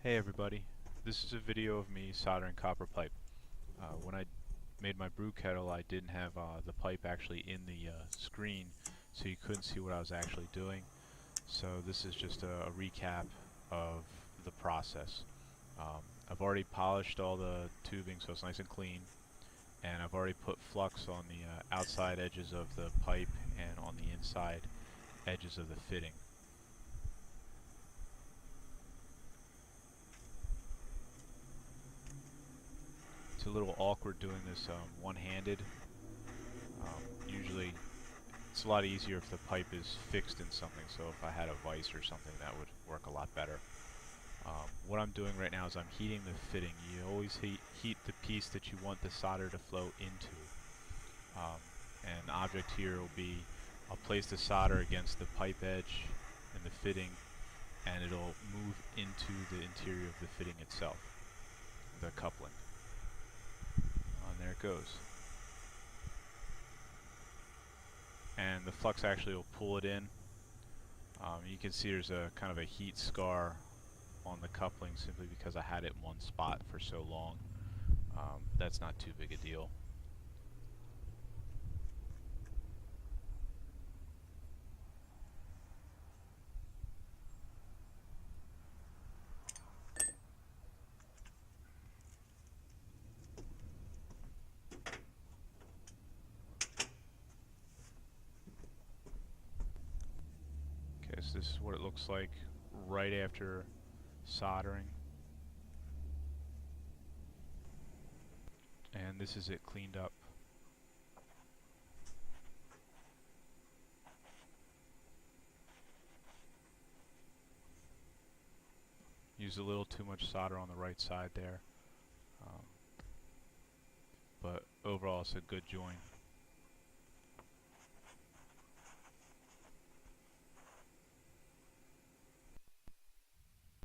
Hey everybody, this is a video of me soldering copper pipe. When I made my brew kettle, I didn't have the pipe actually in the screen, so you couldn't see what I was actually doing. So this is just a recap of the process. I've already polished all the tubing so it's nice and clean, and I've already put flux on the outside edges of the pipe and on the inside edges of the fitting. It's a little awkward doing this one-handed. Usually it's a lot easier if the pipe is fixed in something, so if I had a vise or something that would work a lot better. What I'm doing right now is I'm heating the fitting. You always heat the piece that you want the solder to flow into. And the object here will be, I'll place the solder against the pipe edge and the fitting, and it'll move into the interior of the fitting itself, the coupling. And there it goes. And the flux actually will pull it in. You can see there's a kind of a heat scar on the coupling simply because I had it in one spot for so long. That's not too big a deal. Okay, so this is what it looks like right after soldering. And this is it cleaned up. Used a little too much solder on the right side there. But overall it's a good joint.